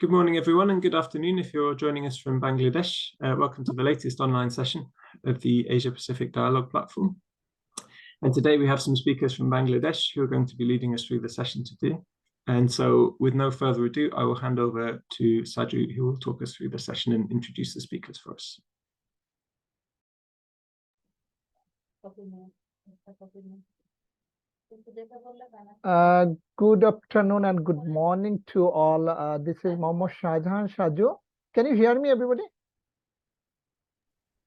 Good morning, everyone, and good afternoon if you're joining us from Bangladesh. Welcome to the latest online session of the Asia Pacific Dialogue platform. And today we have some speakers from Bangladesh who are going to be leading us through the session today. And so with no further ado, I will hand over to Saju, who will talk us through the session and introduce the speakers for us. Good afternoon and good morning to all. This is Mohammad Shahjahan Shaju. Can you hear me, everybody?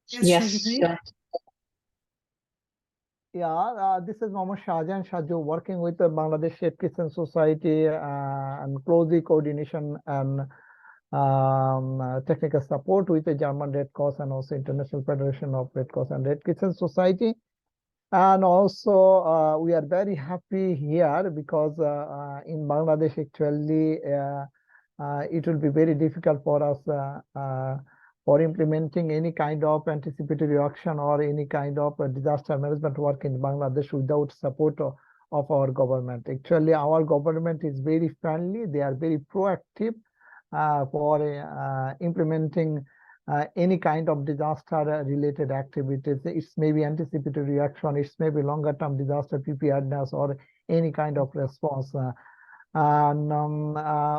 Yes. Yeah, this is Mohammad Shahjahan Shaju, working with the Bangladesh Shape Kitchen Society and closely coordination and technical support with the German Red Cross and also International Federation of Red Cross and Red Kitchen Society. And also, we are very happy here because in Bangladesh, actually, it will be very difficult for us for implementing any kind of anticipatory action or any kind of disaster management work in Bangladesh without support of our government. Actually, our government is very friendly. They are very proactive for implementing any kind of disaster related activities. It's maybe anticipatory action, it's maybe longer term disaster preparedness or any kind of response.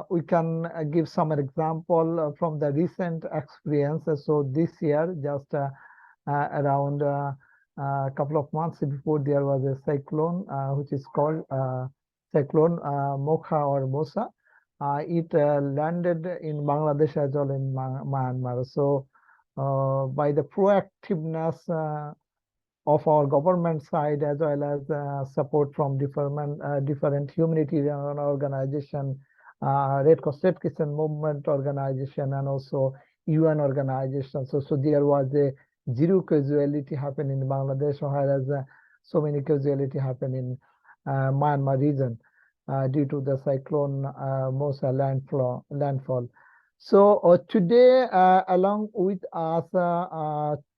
We can give some example from the recent experiences. So this year, just around a couple of months before, there was a cyclone which is called cyclone Mokha or Mosa. It landed in Bangladesh as well in Myanmar. So by the proactiveness of our government side, as well as support from different humanitarian organization, Red Cross Red Kitchen Movement organization, and also UN organization. So there was a zero casualty happen in Bangladesh, whereas so many casualty happen in Myanmar region. Due to the cyclone Mosa landfall. So today, along with us,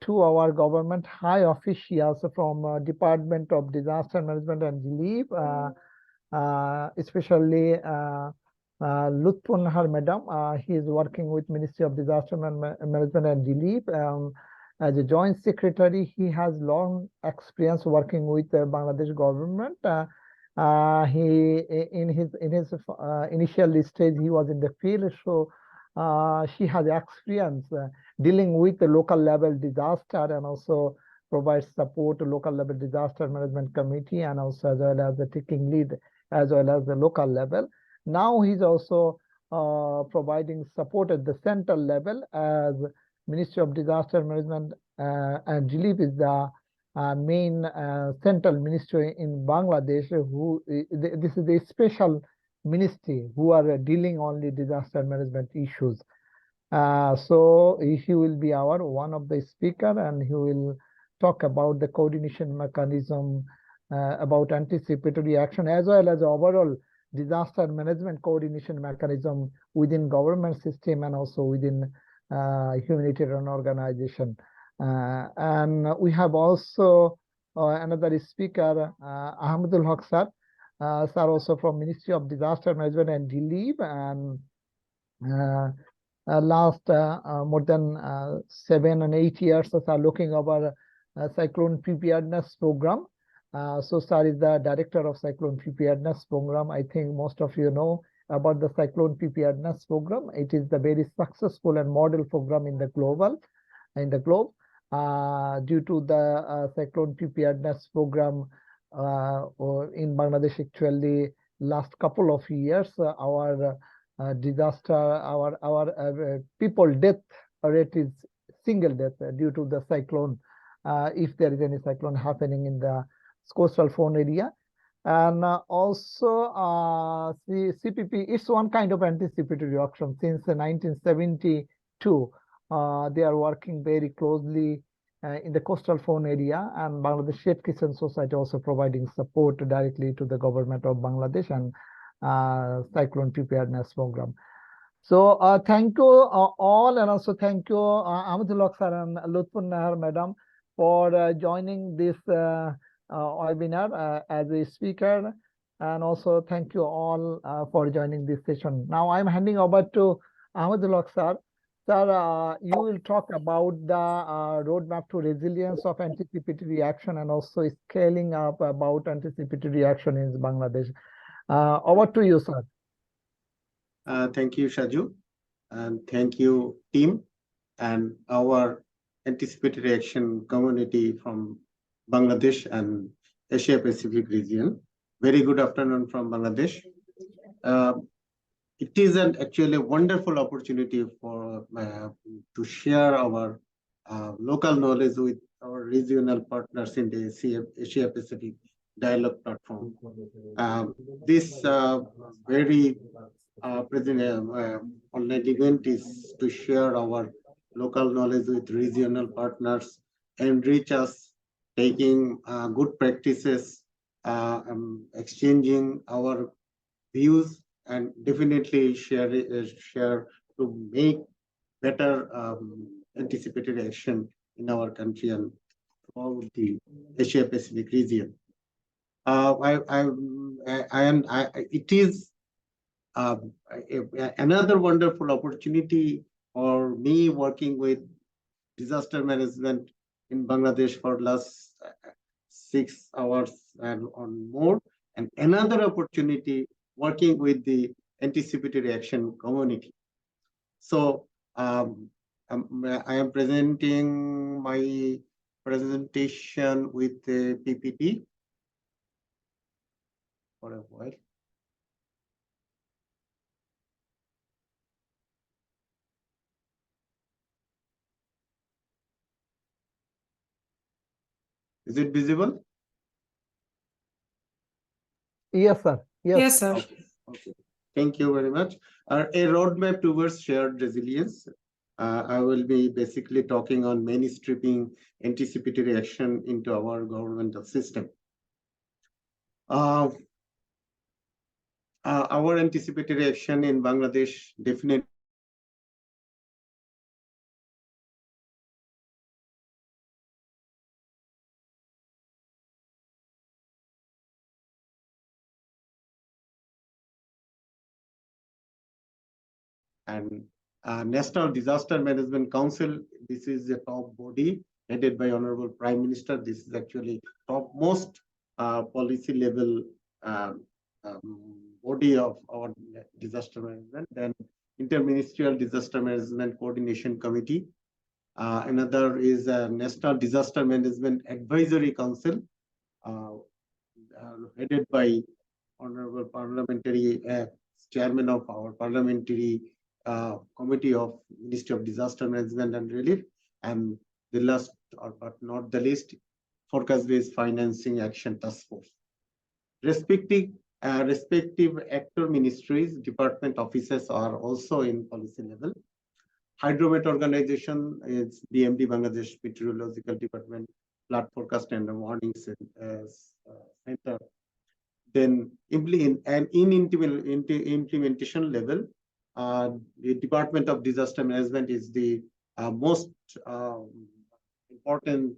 two our government high officials from Department of Disaster Management and Relief, especially Lutfun Madam. He is working with Ministry of Disaster Management and Relief. As a joint secretary, he has long experience working with the Bangladesh government. He in his initial stage he was in the field, so she has experience dealing with the local level disaster and also provides support to local level disaster management committee and also as well as the taking lead as well as the local level. Now he's also providing support at the central level as Ministry of Disaster Management and Relief is the main central ministry in Bangladesh, who this is a special ministry who are dealing only disaster management issues. So he will be our one of the speaker, and he will talk about the coordination mechanism, about anticipatory action, as well as overall disaster management coordination mechanism within government system and also within humanitarian organization. And we have also another speaker, Ahmedul Haq sir, sir also from Ministry of Disaster Management and Relief, and last more than 7 and 8 years are looking over cyclone preparedness program. So sir is the director of cyclone preparedness program. I think most of you know about the cyclone preparedness program. It is the very successful and model program in the globe. Due to the cyclone preparedness program in Bangladesh, actually last couple of years, our disaster, our people death rate is single death due to the cyclone. If there is any cyclone happening in the coastal phone area. And also CPP, it's one kind of anticipatory action since 1972. They are working very closely in the coastal phone area, and Bangladesh Shape Kitchen Society also providing support directly to the government of Bangladesh and cyclone preparedness program. So thank you all, and also thank you Ahmedul Haq sir and Lutfun madam for joining this webinar as a speaker, and also thank you all for joining this session. Now I'm handing over to Ahmedullah sir. Sir, you will talk about the roadmap to resilience of anticipatory action and also scaling up about anticipatory action in Bangladesh. Over to you, sir. Thank you, Shaju, and thank you, team, and our anticipatory action community from Bangladesh and Asia Pacific region. Very good afternoon from Bangladesh. It is actually a wonderful opportunity for to share our local knowledge with our regional partners in the Asia Pacific dialogue platform. This very online event is to share our local knowledge with regional partners, enrich us, taking good practices, exchanging our views, and definitely share to make better anticipatory action in our country and throughout the Asia Pacific region. It is another wonderful opportunity for me working with disaster management in Bangladesh for last 6 hours and on more, and another opportunity working with the anticipatory action community. So I am presenting my presentation with the PPT for a while. Is it visible? Yes, sir. Yes, sir. Okay. Thank you very much. A roadmap towards shared resilience. I will be basically talking on mainstreaming anticipatory action into our governmental system. Our anticipatory action in Bangladesh definitely and National Disaster Management Council. This is the top body headed by Honorable Prime Minister. This is actually topmost policy level body of our disaster management. Then Interministerial Disaster Management Coordination Committee. Another is National Disaster Management Advisory Council, headed by Honorable Parliamentary Chairman of our Parliamentary Committee of Ministry of Disaster Management and Relief, and the last, but not the least, Forecast-Based Financing Action Task Force. Respective actor ministries, department offices are also in policy level. Hydromet organization is BMD, Bangladesh Meteorological Department, Flood Forecast and Warning Center. Then in implementation level, the Department of Disaster Management is the most important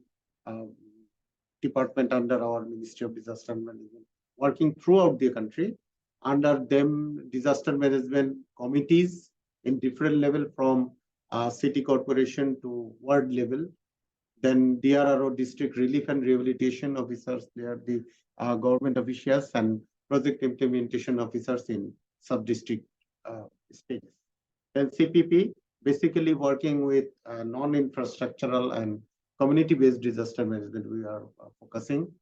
department under our Ministry of Disaster Management, working throughout the country. Under them, disaster management committees in different level from city corporation to ward level. Then DRRO, district relief and rehabilitation officers, they are the government officials, and project implementation officers in sub-district states. Then CPP, basically working with non-infrastructural and community-based disaster management. We are focusing.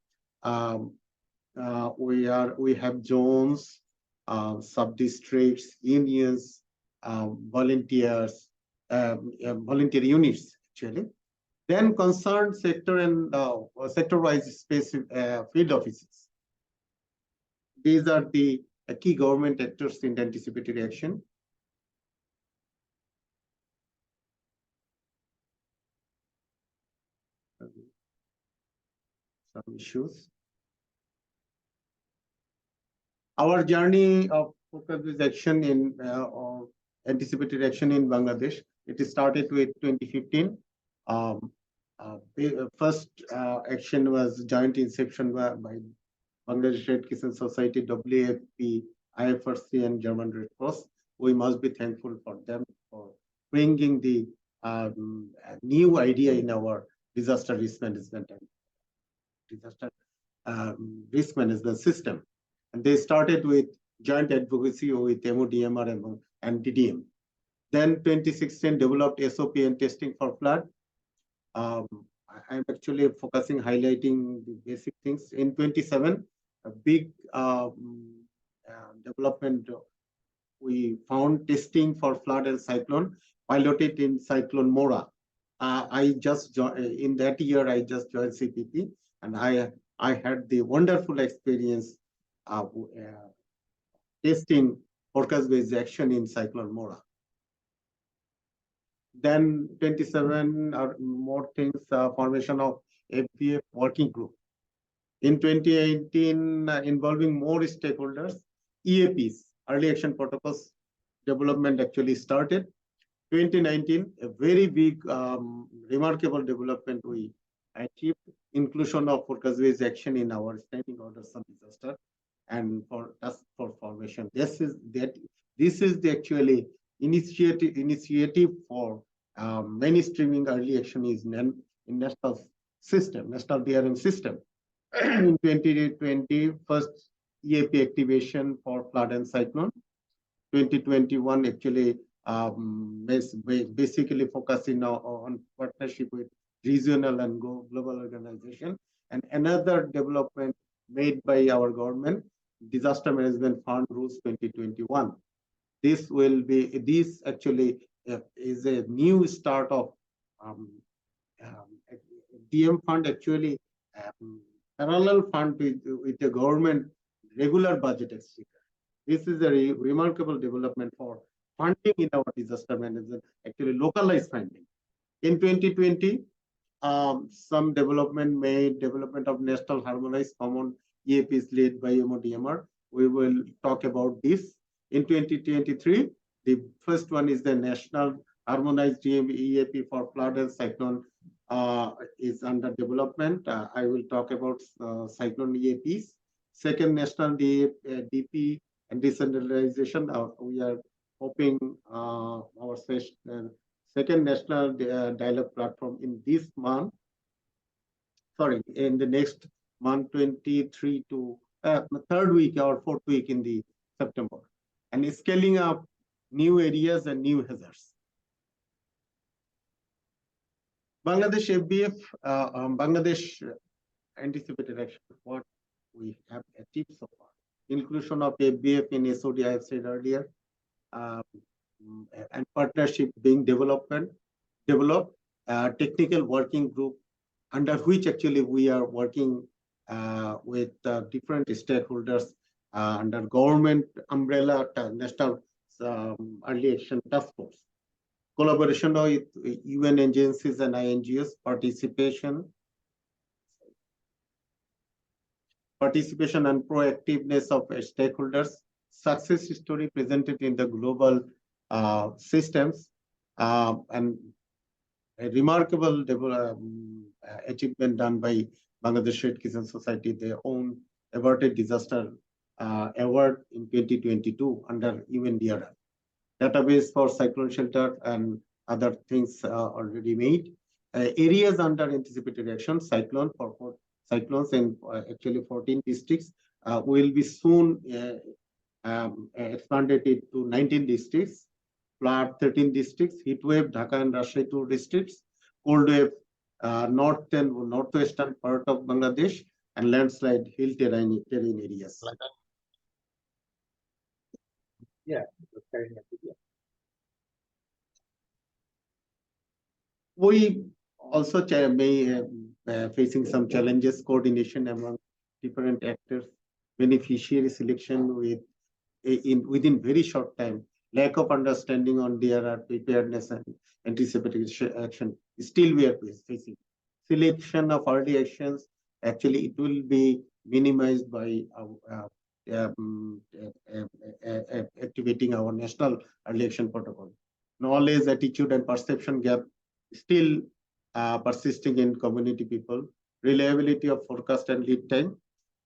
We have zones, sub-districts, unions, volunteers, volunteer units actually. Then concerned sector and sector-wise specific field offices. These are the key government actors in anticipatory action. Some issues. Our journey of focus action in or anticipatory action in Bangladesh, it started with 2015. First action was joint inception by Bangladesh Red Crescent Society, WFP, IFRC, and German Red Cross. we must be thankful for them for bringing the new idea in our disaster risk management and disaster risk management system. And they started with joint advocacy with MODMR and DDM. Then 2016 developed SOP and testing for flood. I'm actually focusing, highlighting the basic things. In 27, a big development, we found testing for flood and cyclone, piloted in Cyclone Mora. I just in that year, I just joined CPP, and I had the wonderful experience testing forecast-based action in Cyclone Mora. Then 27 are more things, formation of FBF working group. In 2018, involving more stakeholders, EAPs, early action protocols development actually started. 2019, a very big, remarkable development we achieved, inclusion of forecast-based action in our standing orders on disaster and for task force formation. This is the actually initiative for mainstreaming early action is in national system, national DRM system. In 2020, first EAP activation for flood and cyclone. 2021 actually basically focusing on partnership with regional and global organization. And another development made by our government, Disaster Management Fund Rules 2021. This actually is a new start of DM fund, actually parallel fund with the government regular budget exchequer. This is a remarkable development for funding in our disaster management, actually localized funding. In 2020, some development of national harmonized common EAPs led by MODMR. We will talk about this. In 2023, the first one is the national harmonized EAP for flood and cyclone is under development. I will talk about cyclone EAPs. Second, national DP and decentralization. We are hoping our second national dialogue platform in this month. Sorry, in the next month, 23 to third week or fourth week in the September, and scaling up new areas and new hazards. Bangladesh FBF, Bangladesh anticipated action, what we have achieved so far. Inclusion of FBF in SOD, I have said earlier, and partnership being developed, technical working group under which actually we are working with different stakeholders under government umbrella, national early action task force. Collaboration with UN agencies and INGOs, participation and proactiveness of stakeholders, success story presented in the global systems, and a remarkable achievement done by Bangladesh Red Crescent Society, their own averted disaster award in 2022 under UNDRR. Database for cyclone shelter and other things already made. Areas under anticipated action, cyclone for cyclones in actually 14 districts will be soon expanded it to 19 districts, flood 13 districts, heat wave Dhaka and Rajshahi 2 districts, cold wave north and northwestern part of Bangladesh, and landslide hill terrain areas. Yeah. We also facing some challenges, coordination among different actors, beneficiary selection within very short time, lack of understanding on DRR preparedness and anticipatory action. Still we are facing selection of early actions. Actually, it will be minimized by activating our national early action protocol. Knowledge, attitude, and perception gap still persisting in community people. Reliability of forecast and lead time,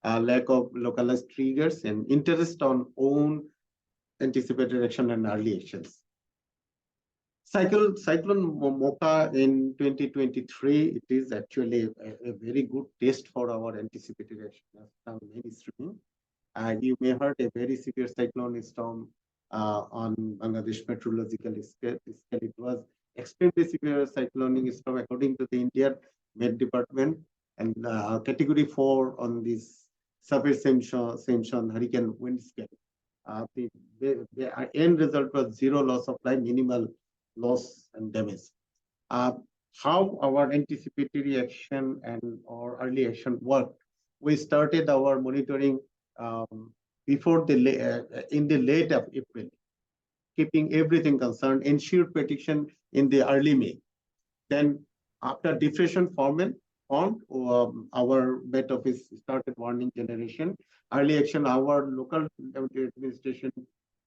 lack of localized triggers, and interest on own anticipated action and early actions. Cyclone Mocha in 2023, it is actually a very good test for our anticipated action mainstream. You may heard a very severe cyclone storm on Bangladesh meteorological scale. It was extremely severe cyclonic storm according to the Indian Met Department, and category 4 on this severe Simpson hurricane wind scale. The end result was 0 loss of life, minimal loss and damage. How our anticipatory action and or early action worked? We started our monitoring before in the late of April, keeping everything concerned, ensured prediction in the early May. Then after depression formed, our Met Office started warning generation. Early action, our local administration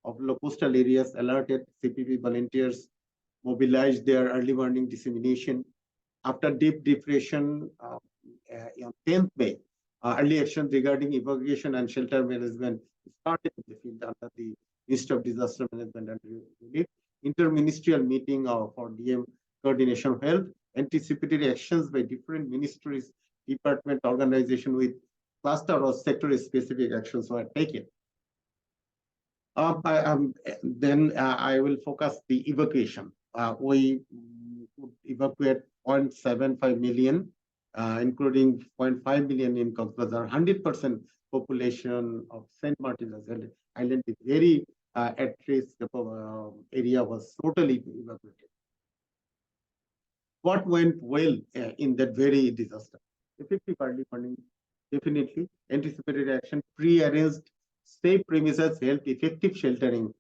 of coastal areas alerted CPP volunteers, mobilized their early warning dissemination. After deep depression on 10th May, early action regarding evacuation and shelter management started in the field under the Ministry of Disaster Management and Relief. Interministerial meeting for DM coordination held. Anticipatory actions by different ministries, department, organization with cluster or sector specific actions were taken. Then I will focus the evacuation. We could evacuate 0.75 million, including 0.5 million in Coxbazar. 100% population of St. Martin's Island, the very at-risk area was totally evacuated. What went well in that very disaster? Effective early warning, definitely. Anticipated action, pre-arranged safe premises helped effective sheltering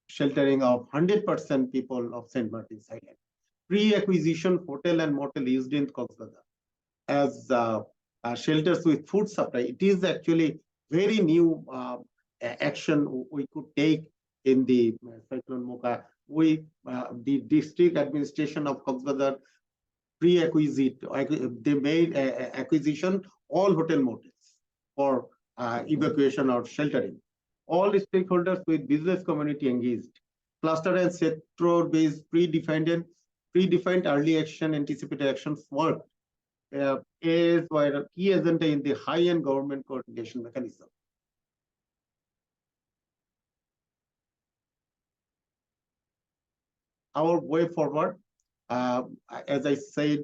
sheltering of 100% people of St. Martin's Island. Pre-acquisition hotel and motel used in Coxbazar as shelters with food supply. It is actually very new action we could take in the Cyclone Mocha. The district administration of Coxbazar they made acquisition all hotel motels for evacuation or sheltering. All stakeholders with business community engaged. Cluster and sector-based predefined early action, anticipated actions work is a key agenda in the high-end government coordination mechanism. Our way forward, as I said,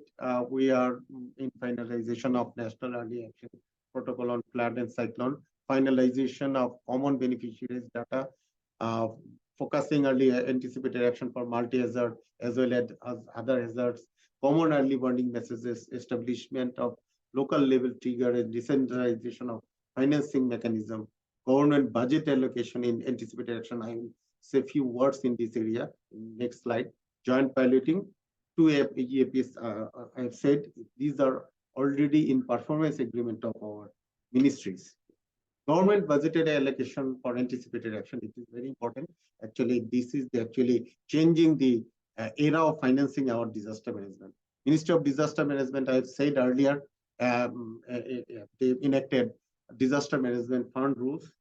we are in finalization of National Early Action Protocol on flood and cyclone, finalization of common beneficiaries data, focusing early anticipated action for multi-hazard as well as other hazards, common early warning messages, establishment of local level trigger and decentralization of financing mechanism, government budget allocation in anticipated action. I will say a few words in this area. Next slide. Joint piloting. 2 EAPs, I have said, these are already in performance agreement of our ministries. Government budgeted allocation for anticipated action, it is very important. Actually, this is actually changing the era of financing our disaster management. Ministry of Disaster Management, I have said earlier, they enacted disaster management fund rules.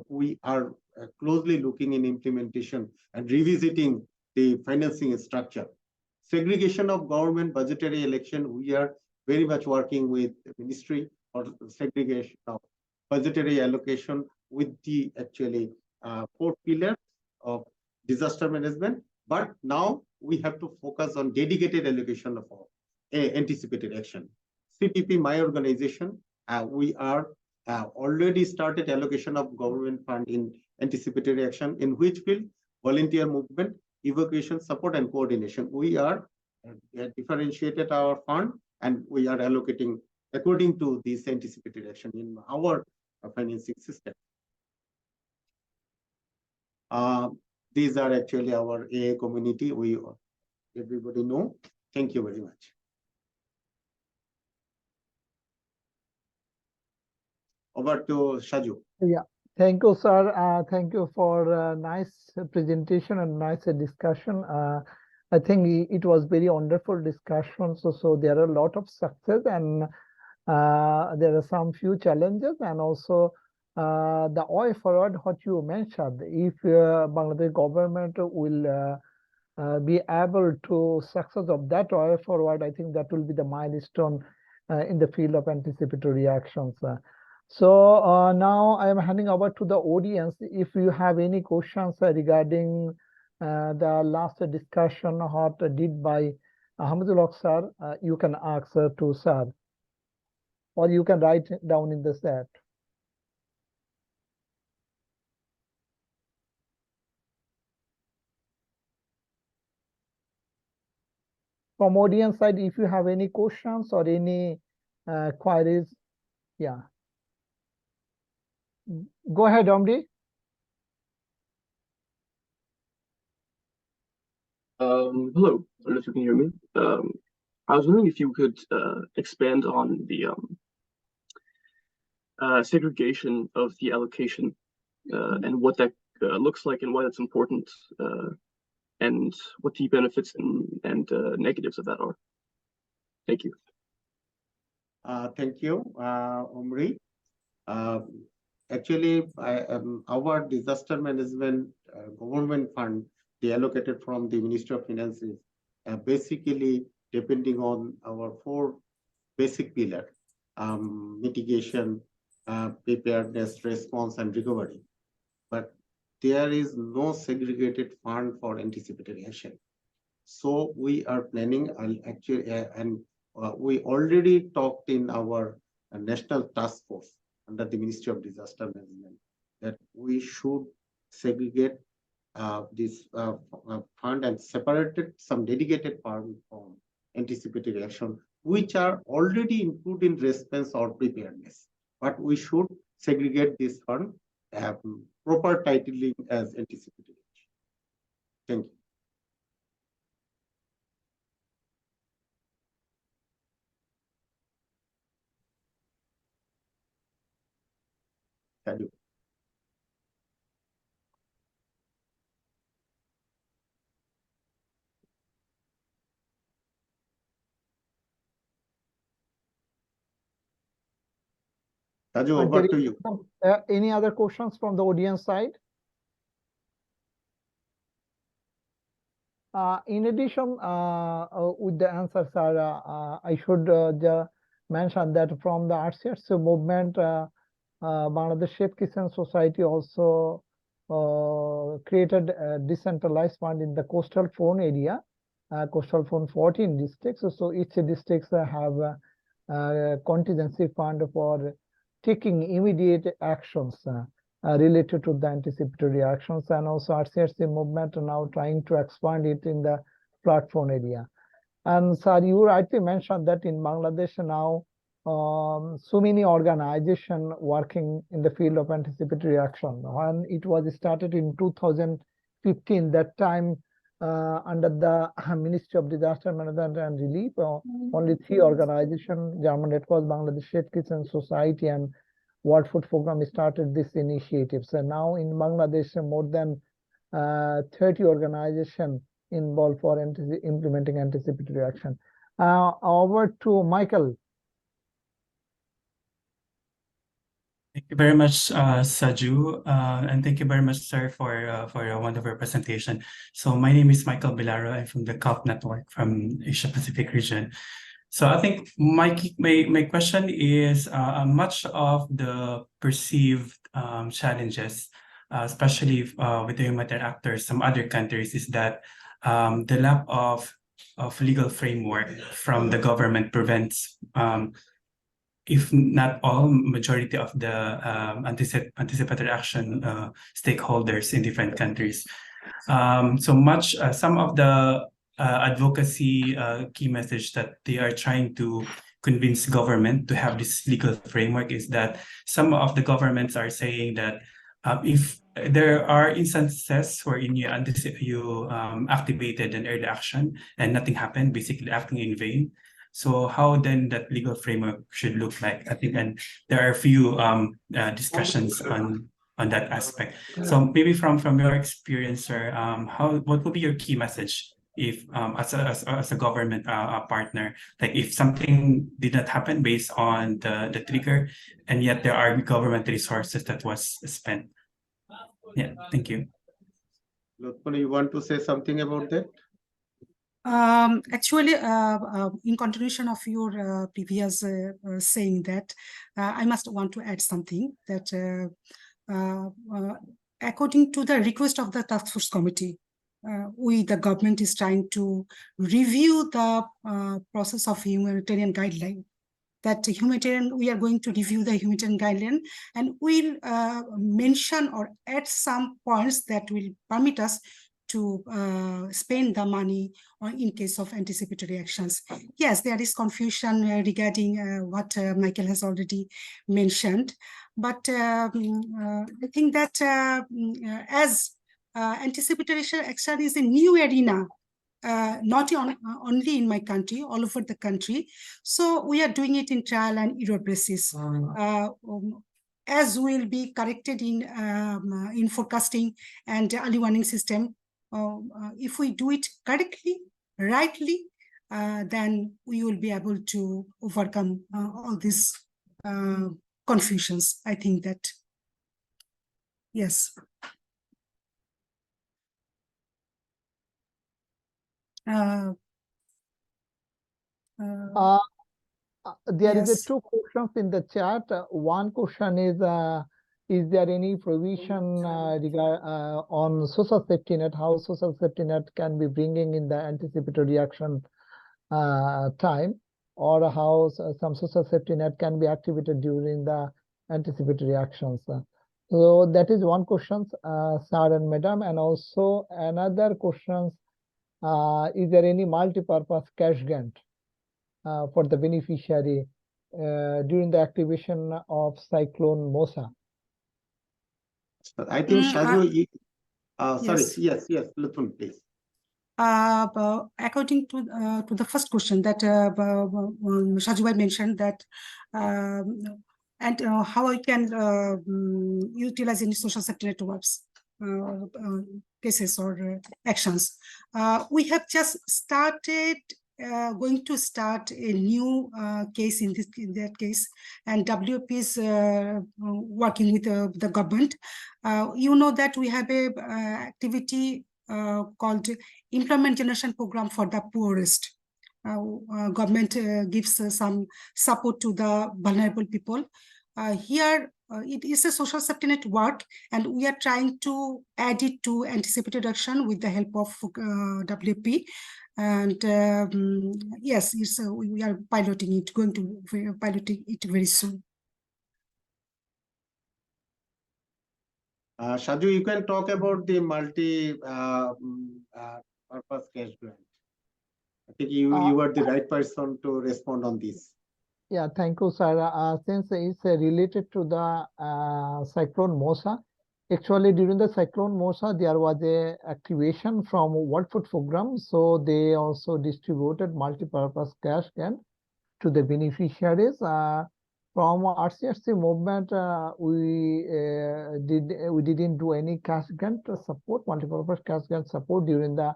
We are closely looking in implementation and revisiting the financing structure. Segregation of government budgetary election, we are very much working with the ministry for segregation of budgetary allocation with the actually 4 pillars of disaster management. But now we have to focus on dedicated allocation of anticipated action. CPP, my organization, we are already started allocation of government fund in anticipated action, in which field? Volunteer movement, evacuation, support, and coordination. We are differentiated our fund and we are allocating according to this anticipated action in our financing system. These are actually our AA community. Everybody know. Thank you very much. Over to Shaju. Yeah, thank you, sir. Thank you for a nice presentation and nice discussion. I think it was very wonderful discussion. So there are a lot of success and there are some few challenges, and also the way forward, what you mentioned, if Bangladesh government will be able to success of that way forward, I think that will be the milestone in the field of anticipatory actions. So now I am handing over to the audience. If you have any questions regarding the last discussion what did by Hamidullah sir, you can ask to sir, or you can write down in the chat. From audience side, if you have any questions or any queries, yeah. Go ahead, Omri. Hello, I don't know if you can hear me. I was wondering if you could expand on the segregation of the allocation and what that looks like and why that's important, and what the benefits and negatives of that are. Thank you. Thank you, Omri. Actually, our disaster management government fund allocated from the Ministry of Finances, basically depending on our 4 basic pillars: mitigation, preparedness, response, and recovery. But there is no segregated fund for anticipatory action. So we are planning, we already talked in our national task force under the Ministry of Disaster Management that we should segregate this fund and separated some dedicated fund from anticipatory action, which are already included in response or preparedness. But we should segregate this fund, proper titling as anticipatory action. Thank you. Thank you. Raju, over to you. Any other questions from the audience side? In addition, with the answers, I should mention that from the RCRC movement, Bangladesh Chef Kitchen Society also created a decentralized fund in the coastal zone area, coastal zone 14 districts. So each districts have a contingency fund for taking immediate actions related to the anticipatory actions, and also RCRC movement now trying to expand it in the platform area. And sir, you rightly mentioned that in Bangladesh now, so many organizations working in the field of anticipatory action. When it was started in 2015, that time under the Ministry of Disaster Management and Relief, only 3 organizations, German Red Cross, Bangladesh Chef Kitchen Society, and World Food Program started this initiative. So now in Bangladesh, more than 30 organizations involved for implementing anticipatory action. Over to Michael. Thank you very much, Saju, and thank you very much, sir, for a wonderful presentation. So my name is Michael Bilaro. I'm from the COP network from Asia Pacific region. So I think my question is much of the perceived challenges, especially with the humanitarian actors, some other countries, is that the lack of legal framework from the government prevents, if not all, majority of the anticipatory action stakeholders in different countries. Some of the advocacy key message that they are trying to convince government to have this legal framework is that some of the governments are saying that if there are instances wherein you activated an early action and nothing happened, basically acting in vain. So how then that legal framework should look like? I think, and there are a few discussions on that aspect. So maybe from your experience, sir, what would be your key message if as a government partner, like if something did not happen based on the trigger, and yet there are government resources that was spent. Yeah, thank you. Lutful, you want to say something about that? Actually, in continuation of your previous saying that, I must want to add something that according to the request of the task force committee, the government is trying to review the process of humanitarian guideline. That humanitarian, we are going to review the humanitarian guideline, and we'll mention or add some points that will permit us to spend the money in case of anticipatory actions. Yes, there is confusion regarding what Michael has already mentioned, but I think that as anticipatory action is a new arena, not only in my country, all over the country. So we are doing it in trial and error basis. As will be corrected in forecasting and early warning system. If we do it correctly, rightly, then we will be able to overcome all these confusions. I think that, yes. There is Yes. two questions in the chat. One question is there any provision on social safety net, how social safety net can be bringing in the anticipatory action time, or how some social safety net can be activated during the anticipatory actions. So that is one question, sir and madam. And also another question, is there any multi-purpose cash grant for the beneficiary during the activation of Cyclone Mosa? I think Shaju, sorry, Yes. yes, Lutful, please. According to the first question that Shaju mentioned that, and how I can utilize any social safety networks cases or actions. We have just started. Going to start a new case in that case, and WP is working with the government. You know that we have a activity called Employment Generation Program for the poorest. Government gives some support to the vulnerable people. Here, it is a social safety net work, and we are trying to add it to anticipated action with the help of WP. And yes, we are piloting it, going to piloting it very soon. Shaju, you can talk about the multi-purpose cash grant. I think you are the right person to respond on this. Yeah, thank you, sir. Since it's related to the Cyclone Mosa, actually during the Cyclone Mosa, there was a activation from World Food Program. So they also distributed multi-purpose cash grant to the beneficiaries. From RCRC movement, we didn't do any cash grant support, multi-purpose cash grant support during the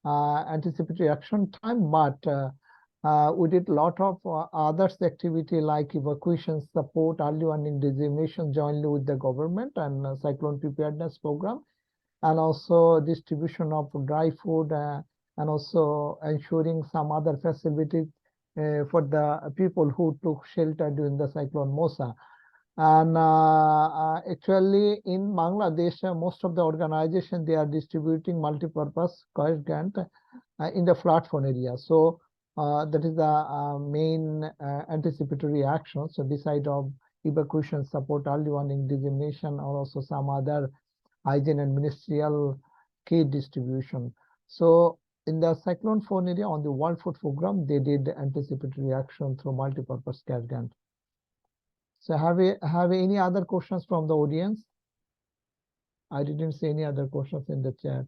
anticipatory action time, but we did a lot of others activity like evacuation support, early warning designation jointly with the government and cyclone preparedness program, and also distribution of dry food and also ensuring some other facilities for the people who took shelter during the Cyclone Mosa. And actually in Bangladesh, most of the organization, they are distributing multi-purpose cash grant in the flood prone area. So that is the main anticipatory action. So beside of evacuation support, early warning designation, or also some other hygiene and ministerial kit distribution. So in the cyclone prone area on the World Food Program, they did anticipatory action through multi-purpose cash grant. So have any other questions from the audience? I didn't see any other questions in the chat.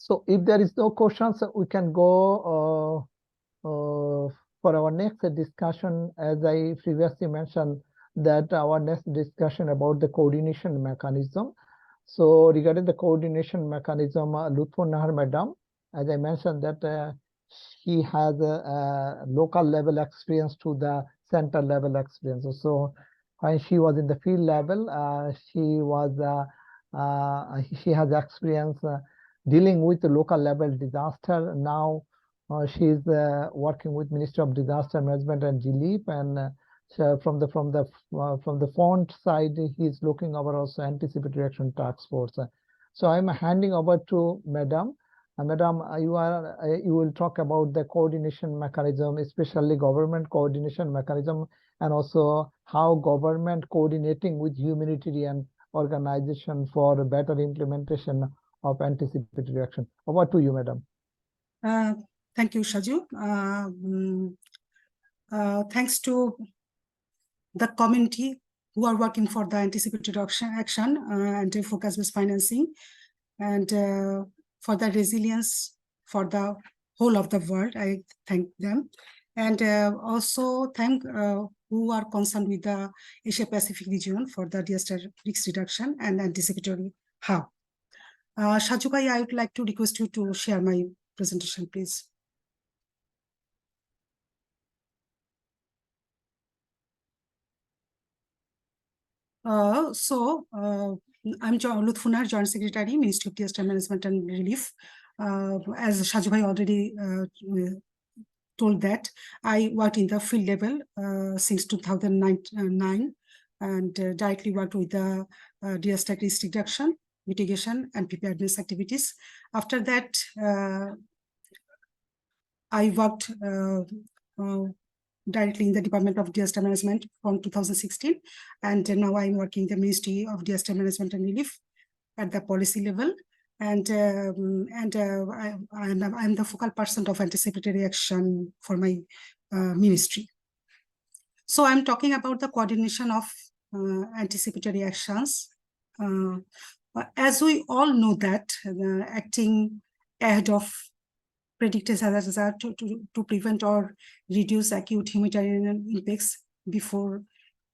So if there is no questions, we can go for our next discussion. As I previously mentioned, that our next discussion about the coordination mechanism. So regarding the coordination mechanism, Lutfun Nahar Madam, as I mentioned that she has a local level experience to the center level experience. So when she was in the field level, she has experience dealing with the local level disaster. Now she is working with Ministry of Disaster Management and Relief, and so from the font side, he is looking over also anticipatory action task force. So I'm handing over to Madam. Madam, you will talk about the coordination mechanism, especially government coordination mechanism, and also how government coordinating with humanitarian organization for better implementation of anticipatory action. Over to you, Madam. Thank you, Shaju. Thanks to the community who are working for the anticipatory action and focus-based financing, and for the resilience for the whole of the world. I thank them. And also thank who are concerned with the Asia Pacific region for the disaster risk reduction and anticipatory hub. Shaju Bhai, I would like to request you to share my presentation, please. I'm Lutfun Nahar, Joint Secretary, Ministry of Disaster Management and Relief. As Shaju Bhai already told that, I worked in the field level since 2009 and directly worked with the disaster risk reduction, mitigation, and preparedness activities. After that, I worked directly in the Department of Disaster Management from 2016, and now I'm working in the Ministry of Disaster Management and Relief at the policy level, and I'm the focal person of anticipatory action for my ministry. So I'm talking about the coordination of anticipatory actions. As we all know that acting ahead of predicted hazards to prevent or reduce acute humanitarian impacts before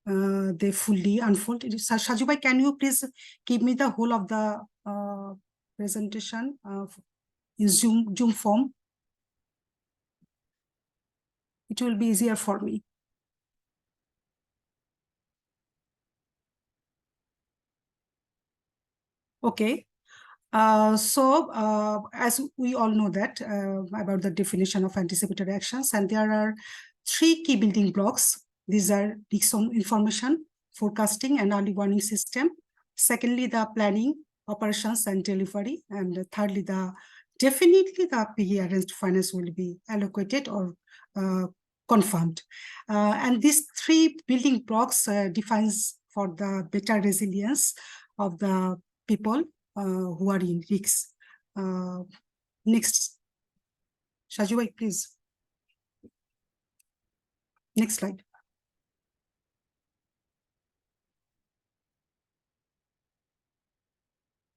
they fully unfold. Shaju Bhai, can you please give me the whole of the presentation in Zoom form? It will be easier for me. Okay. As we all know that about the definition of anticipatory actions, and there are 3 key building blocks. These are risk information, forecasting, and early warning system. Secondly, the planning, operations, and delivery. And thirdly, definitely the PE-arranged finance will be allocated or confirmed. And these 3 building blocks defines for the better resilience of the people who are in risks. Next, Shaju Bhai, please. Next slide.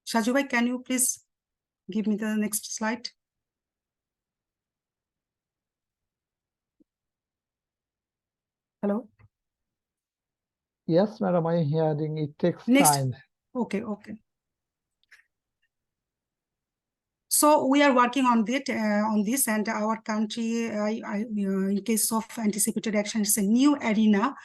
Shaju Bhai, can you please give me the next slide? Hello? Yes, Madam, I'm hearing. It takes time. Okay. So we are working on this, and our country, in case of anticipatory action, it's a new arena.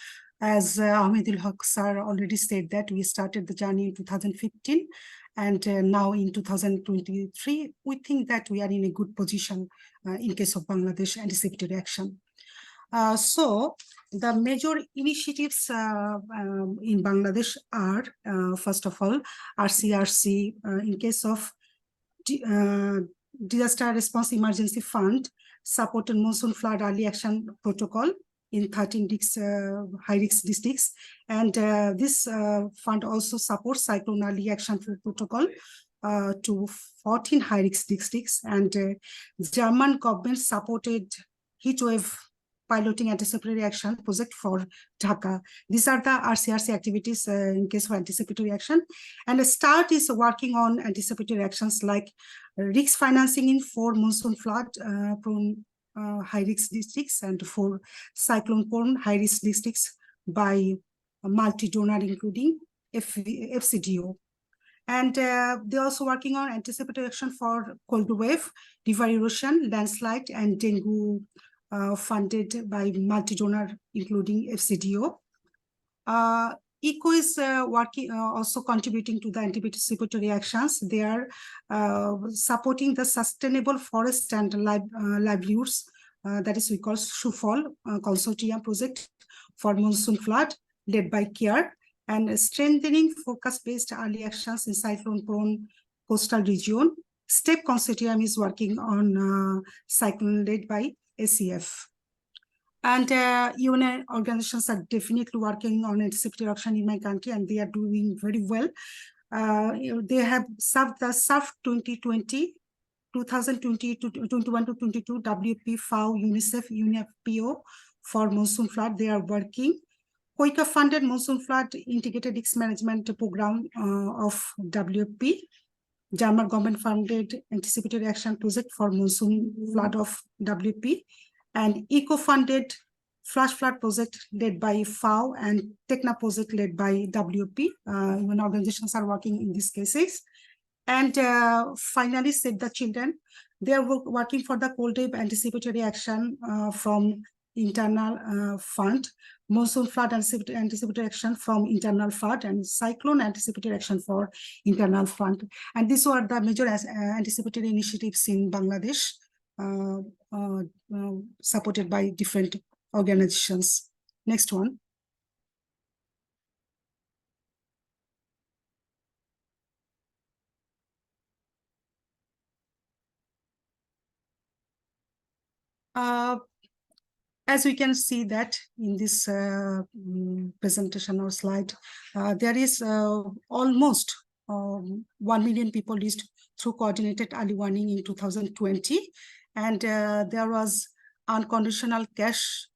As Ahmedul Haq sir already said that we started the journey in 2015, and now in 2023, we think that we are in a good position in case of Bangladesh anticipatory action. So the major initiatives in Bangladesh are, first of all, RCRC in case of Disaster Response Emergency Fund, supported monsoon flood early action protocol in 13 high-risk districts. And this fund also supports cyclone early action protocol to 14 high-risk districts. And German government supported heatwave piloting anticipatory action project for Dhaka. These are the RCRC activities in case of anticipatory action. And START is working on anticipatory actions like risk financing in 4 monsoon flood prone high-risk districts and 4 cyclone-prone high-risk districts by multi-donor, including FCDO. And they're also working on anticipatory action for cold wave, river erosion, landslide, and dengue funded by multi-donor, including FCDO. ECO is working, also contributing to the anticipatory actions. They are supporting the sustainable forest and livelihoods, that is we call SUFOL consortium project for monsoon flood led by CARE, and strengthening forecast-based early actions in cyclone-prone coastal region. STEP consortium is working on cyclone led by ACF. And UN organizations are definitely working on anticipatory action in my country, and they are doing very well. They have served the SAF 2020, 2020 to 21 to 22 WP, FAO, UNICEF, UNFPO for monsoon flood. They are working. COICA funded monsoon flood integrated risk management program of WFP. German government funded anticipatory action project for monsoon flood of WFP, and eco-funded flash flood project led by FAO and TECNA project led by WFP. When organizations are working in these cases. And finally, Save the Children. They are working for the cold wave anticipatory action from internal fund, monsoon flood anticipatory action from internal fund, and cyclone anticipatory action for internal fund. And these were the major anticipatory initiatives in Bangladesh, supported by different organizations. Next one. As we can see that in this presentation or slide, there is almost 1 million people reached through coordinated early warning in 2020. And there was unconditional cash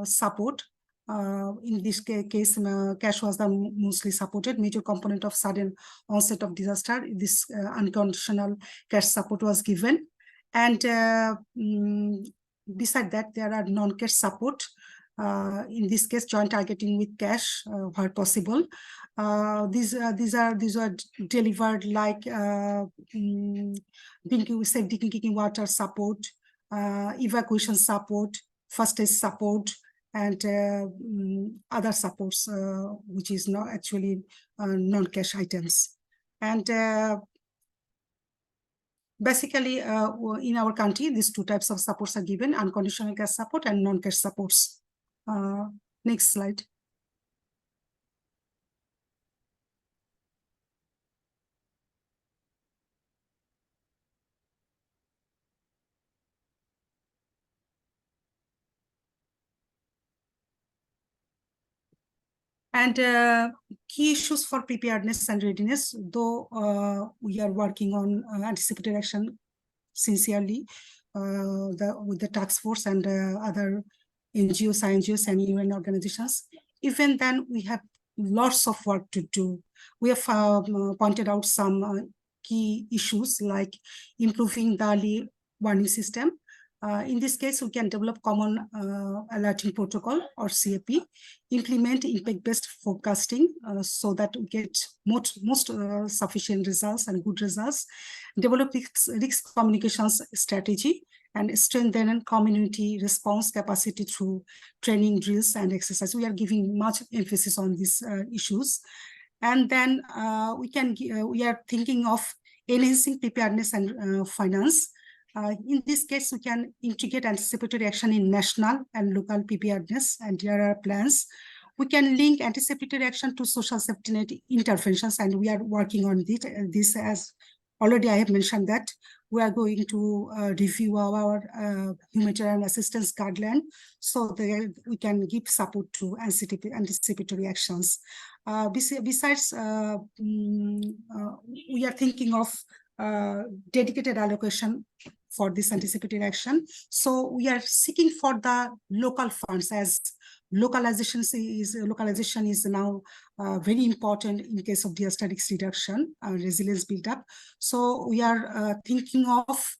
support. In this case, cash was the mostly supported major component of sudden onset of disaster. This unconditional cash support was given. And beside that, there are non-cash support. In this case, joint targeting with cash where possible. These are delivered like safe drinking water support, evacuation support, first aid support, and other supports, which is not actually non-cash items. And basically, in our country, these two types of supports are given: unconditional cash support and non-cash supports. Next slide. And key issues for preparedness and readiness, though we are working on anticipatory action sincerely with the task force and other NGOs, INGOs, and UN organizations. Even then, we have lots of work to do. We have pointed out some key issues like improving the early warning system. In this case, we can develop common alerting protocol or CAP, implement impact-based forecasting so that we get most sufficient results and good results, develop risk communications strategy, and strengthen community response capacity through training, drills, and exercise. We are giving much emphasis on these issues. And then we are thinking of enhancing preparedness and finance. In this case, we can integrate anticipatory action in national and local preparedness, and here are plans. We can link anticipatory action to social safety net interventions, and we are working on this. As already I have mentioned that we are going to review our humanitarian assistance guideline so that we can give support to anticipatory actions. Besides, we are thinking of dedicated allocation for this anticipatory action. So we are seeking for the local funds, as localization is now very important in case of disaster risk reduction, resilience build up. So we are thinking of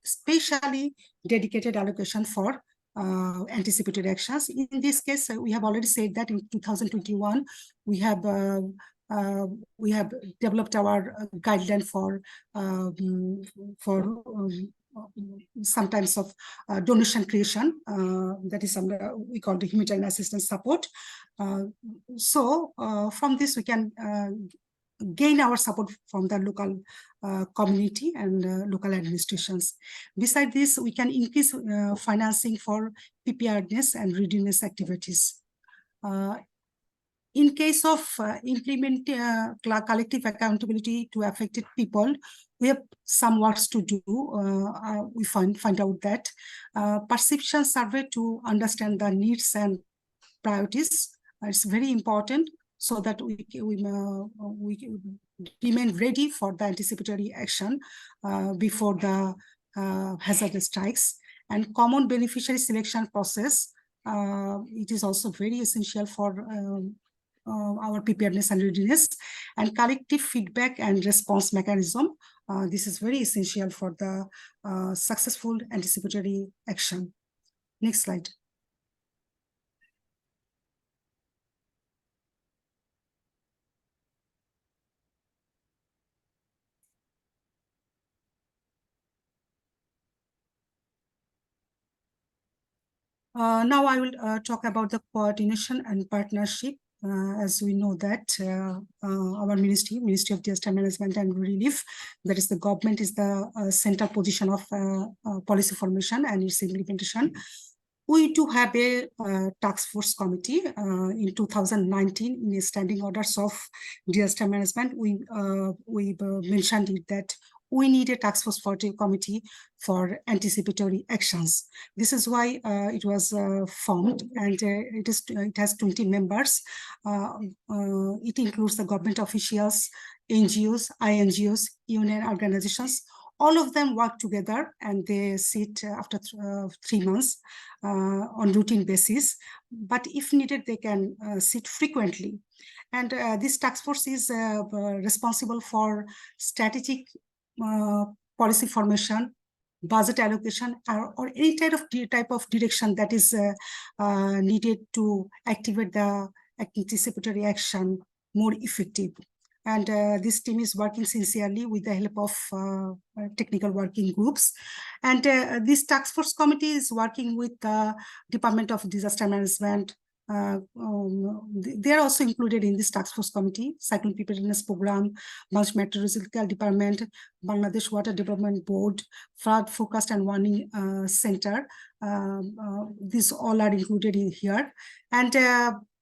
especially dedicated allocation for anticipatory actions. In this case, we have already said that in 2021 we have developed our guideline for some types of donation creation, that is we call the humanitarian assistance support. So from this we can gain our support from the local community and local administrations. Besides this, we can increase financing for preparedness and readiness activities. In case of implement collective accountability to affected people, we have some works to do. We find out that perception survey to understand the needs and priorities is very important, so that we remain ready for the anticipatory action before the hazard strikes. And common beneficiary selection process, it is also very essential for our preparedness and readiness. And collective feedback and response mechanism, this is very essential for the successful anticipatory action. Next slide. Now I will talk about the coordination and partnership. As we know that our Ministry of Disaster Management and Relief, that is the government, is the central position of policy formation and its implementation. We do have a task force committee in 2019 in the standing orders of disaster management. We mentioned it that we need a task force committee for anticipatory actions. This is why it was formed, and it has 20 members. It includes the government officials, NGOs, INGOs, union organizations. All of them work together, and they sit after 3 months on routine basis. But if needed, they can sit frequently. And this task force is responsible for strategic policy formation, budget allocation, or any type of direction that is needed to activate the anticipatory action more effective. And this team is working sincerely with the help of technical working groups. And this task force committee is working with the Department of Disaster Management. They are also included in this task force committee: Cyclone Preparedness Program, Bangladesh Meteorological Department, Bangladesh Water Development Board, Flood Forecast and Warning Center. These all are included in here. And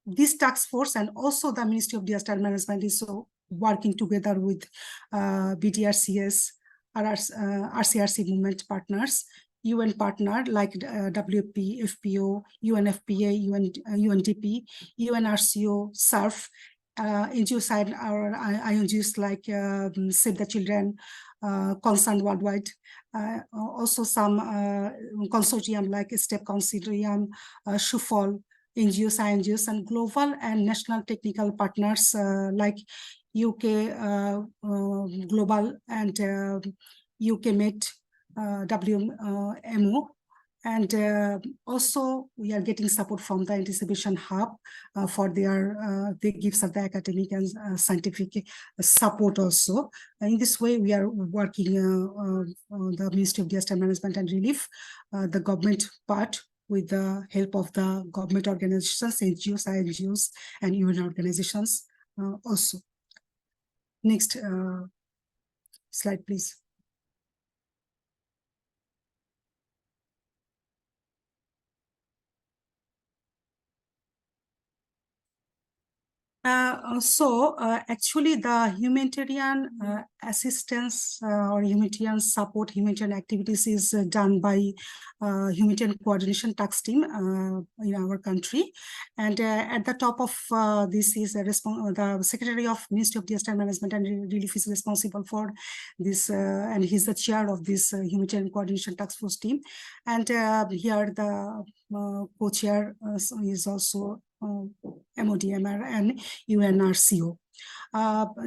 this task force and also the Ministry of Disaster Management is working together with BDRCS, RCRC movement partners, UN partner like WFP, FPO, UNFPA, UNDP, UNRCO, SURF, NGO side, our INGOs like Save the Children, Concerned Worldwide, also some consortium like STEP Consortium, SHUFOL, NGOs, INGOs, and global and national technical partners like UK Global and UK Met, WMO. And also we are getting support from the Anticipation Hub for their, they give us the academic and scientific support also. In this way, we are working the Ministry of Disaster Management and Relief, the government part, with the help of the government organizations, NGOs, INGOs, and UN organizations also. Next slide, please. Actually, the humanitarian assistance or humanitarian support, humanitarian activities is done by humanitarian coordination task team in our country. And at the top of this is the Secretary of Ministry of Disaster Management and Relief is responsible for this, and he's the chair of this humanitarian coordination task force team. And here the co-chair is also MODMR and UNRCO.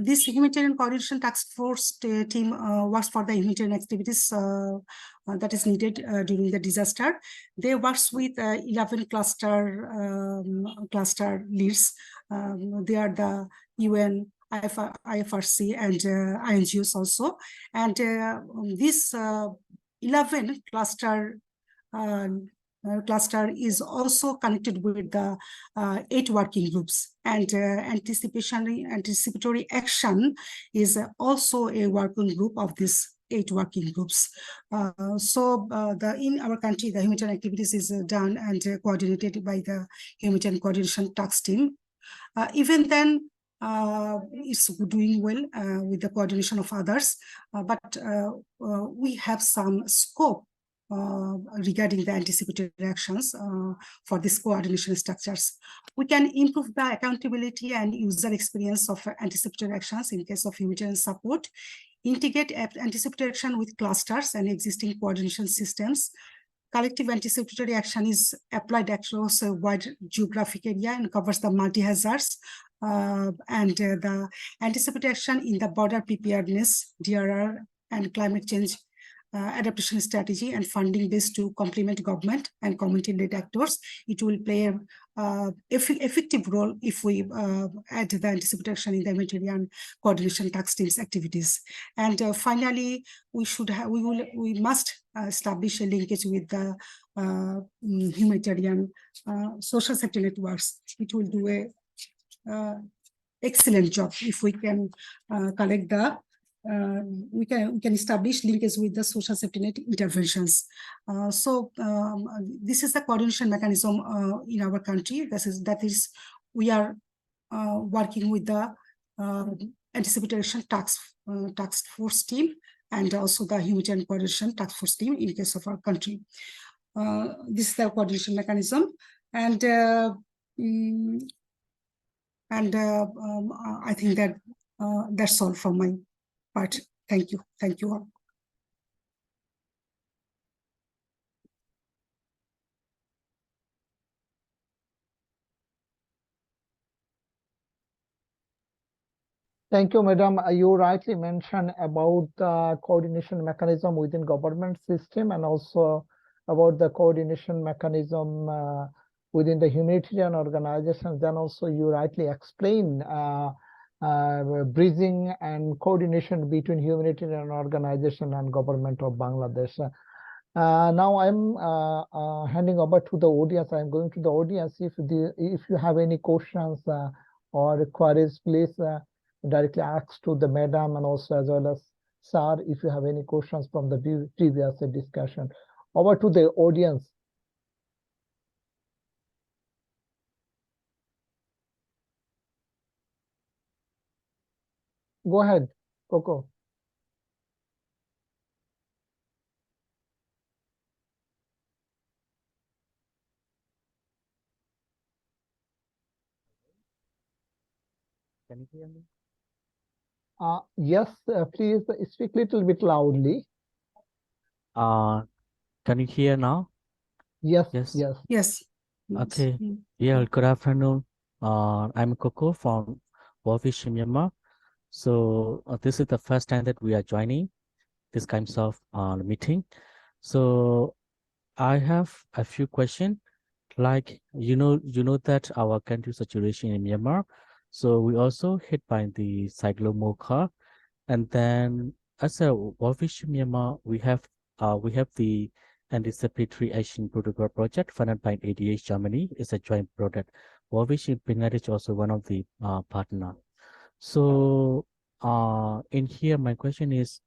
This humanitarian coordination task force team works for the humanitarian activities that is needed during the disaster. They work with 11 cluster leads. They are the UN, IFRC, and INGOs also. And this 11 cluster is also connected with the 8 working groups, and anticipatory action is also a working group of these 8 working groups. In our country, the humanitarian activities is done and coordinated by the humanitarian coordination task team. Even then, it's doing well with the coordination of others, but we have some scope regarding the anticipatory actions for these coordination structures. We can improve the accountability and user experience of anticipatory actions in case of humanitarian support, integrate anticipatory action with clusters and existing coordination systems. Collective anticipatory action is applied across a wide geographic area and covers the multi-hazards, and the anticipatory action in the border preparedness, DRR, and climate change adaptation strategy and funding based to complement government and community-led actors. It will play a effective role if we add the anticipatory action in the humanitarian coordination task team's activities. And finally, we must establish a linkage with the humanitarian social safety networks. It will do a excellent job if we can collect the we can establish linkage with the social safety net interventions. This is the coordination mechanism in our country. That is we are working with the anticipatory action task force team and also the humanitarian coordination task force team in case of our country. This is the coordination mechanism, and I think that that's all from my part. Thank you. Thank you all. Thank you, Madam. You rightly mentioned about the coordination mechanism within government system and also about the coordination mechanism within the humanitarian organizations. Then also you rightly explain bridging and coordination between humanitarian organization and government of Bangladesh. Now I'm handing over to the audience. I'm going to the audience. If you have any questions or queries, please directly ask to the madam and also as well as sir if you have any questions from the previous discussion. Over to the audience. Go ahead, Coco. Can you hear me? Yes, please speak a little bit loudly. Can you hear now? Yes, Yes. yes. Yes. Okay. Yeah, good afternoon. I'm Coco from Wafish, Myanmar. So this is the first time that we are joining this kinds of meeting. So I have a few questions. Like you know that our country situation in Myanmar. So we also hit by the cyclone Mocha, and then as a Wafish Myanmar, we have the anticipatory action protocol project funded by ADH Germany. It's a joint project. Wafish in Bangladesh also one of the partner. So in here, my question is,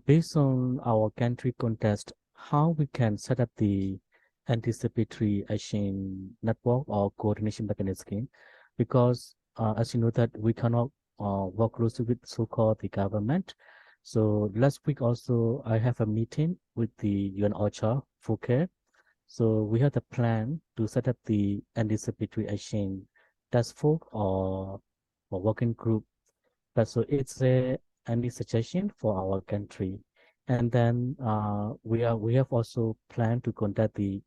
based on our country context, how we can set up the anticipatory action network or coordination mechanism, because as you know that we cannot work closely with so-called the government. So last week also I have a meeting with the UN OCHA FUCARE. So we have the plan to set up the anticipatory action task force or working group. But so it's any suggestion for our country. And then we have also planned to conduct the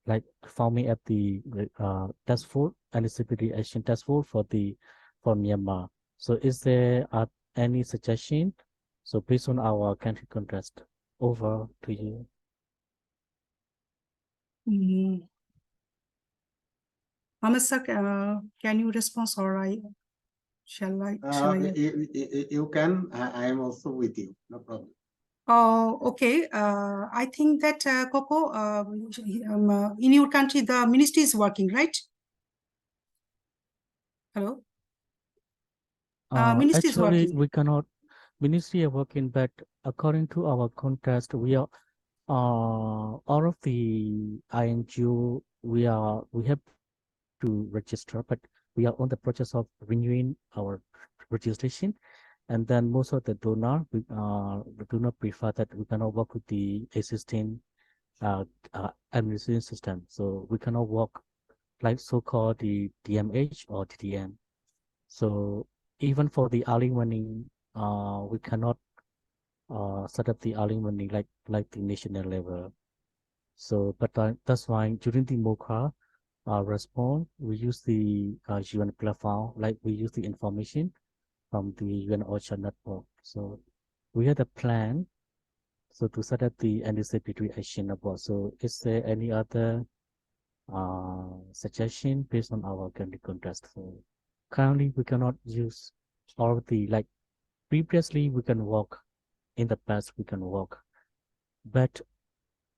like forming at the task force, anticipatory action task force for Myanmar. So is there any suggestion? So based on our country contrast, over to you. Ahmed sir, can you respond, or shall I? You can. I am also with you. No problem. Oh, okay. I think that Coco, in your country, the ministry is working, right? Hello. Ministry is Actually, working. we cannot. Ministry are working, but according to our contrast, we are all of the INGO. We have to register, but we are on the process of renewing our registration. And then most of the donor do not prefer that we cannot work with the existing administration system. So we cannot work like so-called the DMH or TDM. So even for the early warning, we cannot set up the early warning like the national level. So, but that's why during the MOCA response, we use the UN platform, like we use the information from the UN OCHA network. So we had a plan to set up the anticipatory actionable. So is there any other suggestion based on our country contrast? So currently we cannot use all of the, like previously we can work, in the past we can work, but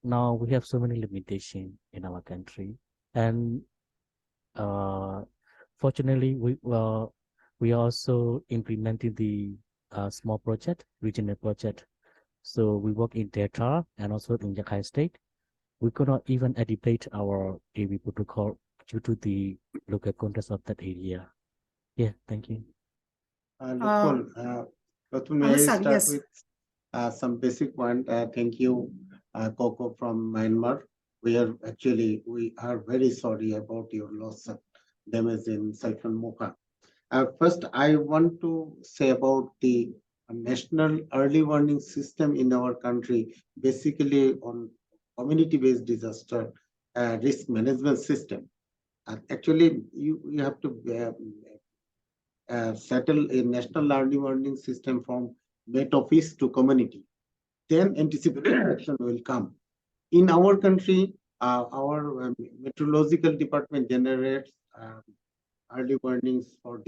now we have so many limitations in our country. And fortunately we are also implementing the small project, regional project. So we work in Delta and also in Rakhine State. We could not even edit our AV protocol due to the local context of that area. Yeah, thank you. Lutful, may I sir, start yes. with some basic point? Thank you, Coco from Myanmar. We are very sorry about your loss of damage in Cyclone Mocha. First, I want to say about the national early warning system in our country, basically on community-based disaster risk management system. Actually, you have to settle a national early warning system from Met Office to community. Then anticipatory action will come. In our country, our meteorological department generates early warnings for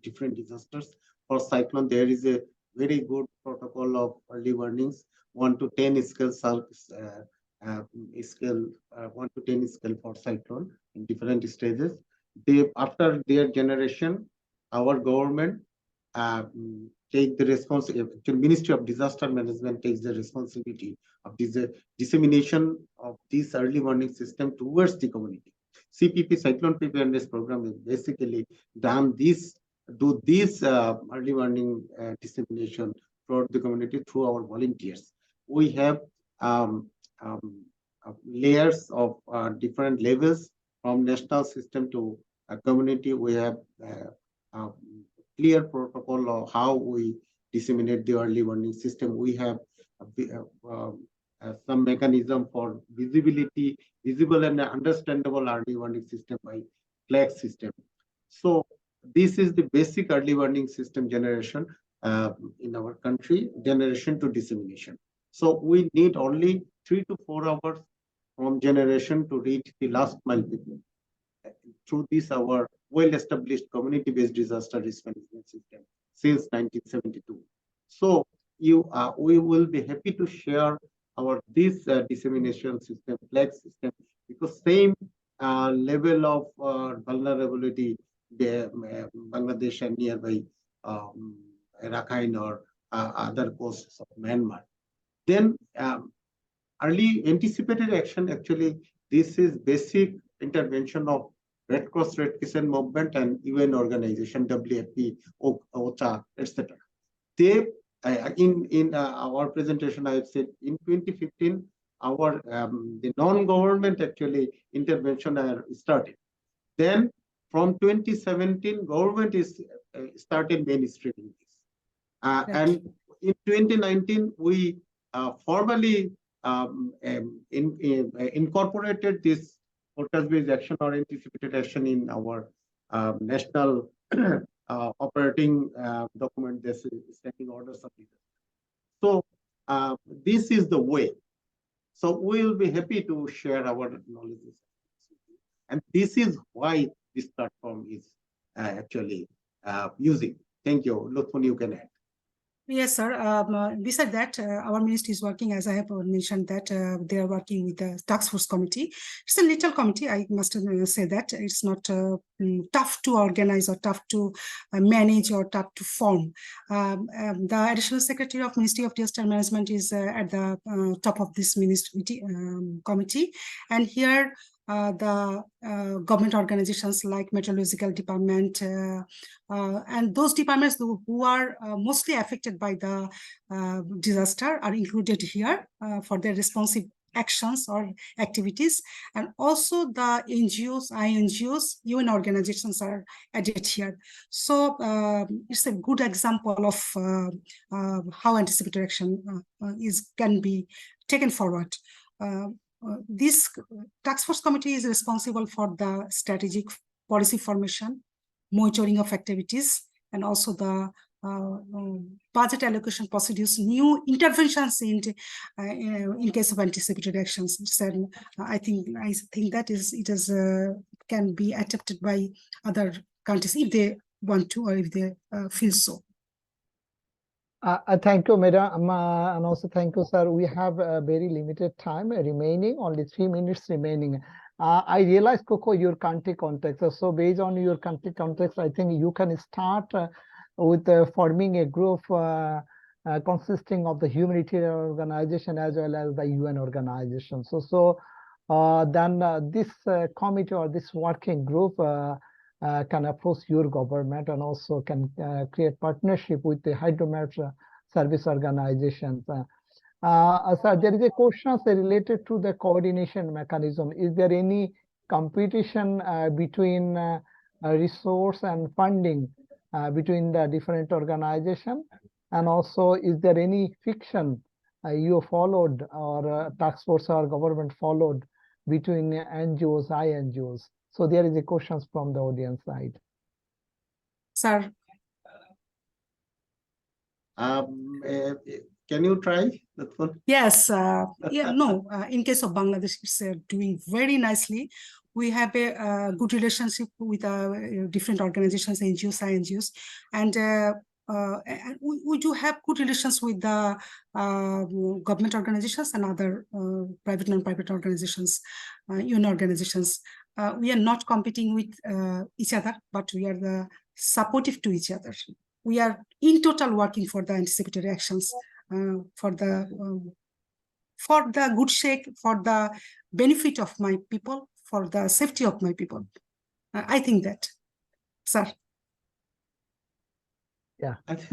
different disasters. For cyclone, there is a very good protocol of early warnings, 1 to 10 scale, 1 to 10 scale for cyclone in different stages. After their generation, our government take the responsibility. Ministry of Disaster Management takes the responsibility of this dissemination of this early warning system towards the community. CPP, Cyclone Preparedness Program, is basically done this early warning dissemination throughout the community through our volunteers. We have layers of different levels from national system to community. We have clear protocol of how we disseminate the early warning system. We have some mechanism for visible and understandable early warning system by flag system. So this is the basic early warning system generation in our country, generation to dissemination. So we need only 3 to 4 hours from generation to reach the last mile people. Through this, our well-established community-based disaster risk management system since 1972. So we will be happy to share this dissemination system, flag system, because same level of vulnerability Bangladesh and nearby Rakhine or other coasts of Myanmar. Then early anticipated action, actually, this is basic intervention of Red Cross, Red Crescent Movement, and UN organization, WFP, OCHA, etc. They, in our presentation, I have said in 2015, our the non-government actually intervention started. Then from 2017, government is started mainstreaming this. And in 2019, we formally incorporated this voltage-based action or anticipated action in our national operating document, this standing orders of disaster. So this is the way. So we will be happy to share our knowledge. And this is why this platform is actually using. Thank you. Lutfun, you can add. Yes, sir. Besides that, our ministry is working, as I have mentioned, that they are working with the task force committee. It's a little committee, I must say that. It's not tough to organize or tough to manage or tough to form. The additional secretary of Ministry of Disaster Management is at the top of this ministry committee. And here, the government organizations like Meteorological Department and those departments who are mostly affected by the disaster are included here for their responsive actions or activities. And also the NGOs, INGOs, UN organizations are added here. So it's a good example of how anticipatory action can be taken forward. This task force committee is responsible for the strategic policy formation, monitoring of activities, and also the budget allocation procedures, new interventions in case of anticipatory actions. So I think that can be adapted by other countries if they want to or if they feel so. Thank you, Madam, and also thank you, sir. We have a very limited time remaining, only 3 minutes remaining. I realize, Coco, your country context. So based on your country context, I think you can start with forming a group consisting of the humanitarian organization as well as the UN organization. So then this committee or this working group can approach your government and also can create partnership with the hydromet service organizations. Sir, there is a question related to the coordination mechanism. Is there any competition between resource and funding between the different organizations? And also, is there any fiction you followed or task force or government followed between NGOs, INGOs? So there is a question from the audience side. Sir. Can you try that one? Yes. In case of Bangladesh, it's doing very nicely. We have a good relationship with different organizations, NGOs, INGOs, and we do have good relations with the government organizations and other private, non-private organizations, UN organizations. We are not competing with each other, but we are supportive to each other. We are in total working for the anticipatory actions, for the good sake, for the benefit of my people, for the safety of my people. I think that, sir. Yeah. Thank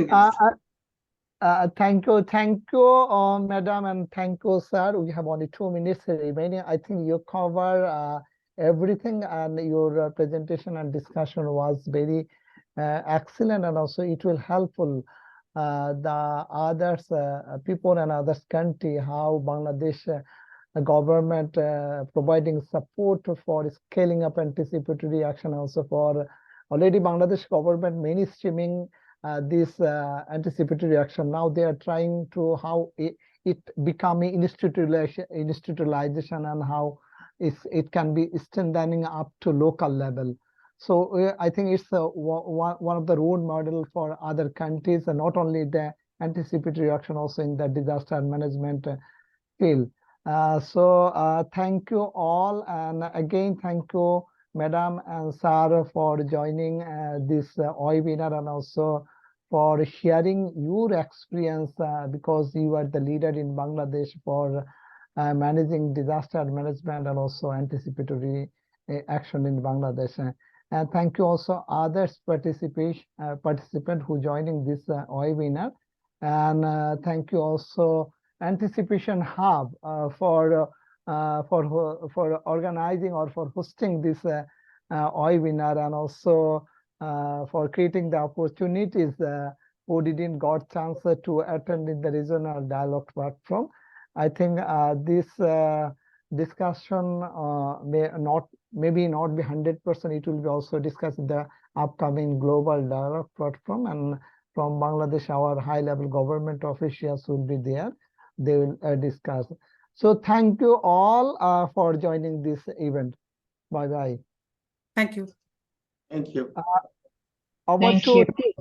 you, madam, and thank you, sir. We have only 2 minutes remaining. I think you cover everything, and your presentation and discussion was very excellent, and also it will helpful the others people and others country how Bangladesh government providing support for scaling up anticipatory action, also for already Bangladesh government mainstreaming this anticipatory action. Now they are trying to how it becoming institutionalization and how it can be strengthening up to local level. So I think it's one of the role model for other countries, and not only the anticipatory action, also in the disaster management field. So thank you all, and again thank you, Madam and Sir, for joining this webinar, and also for sharing your experience because you are the leader in Bangladesh for managing disaster management and also anticipatory action in Bangladesh. And thank you also others participant who joining this webinar. And thank you also Anticipation Hub for organizing or for hosting this webinar, and also for creating the opportunities who didn't got chance to attend in the regional dialogue platform. I think this discussion maybe not be 100%. It will be also discussed in the upcoming global dialogue platform, and from Bangladesh, our high-level government officials will be there. They will discuss. So thank you all for joining this event. Bye bye. Thank you. Thank you. Over Thank to you.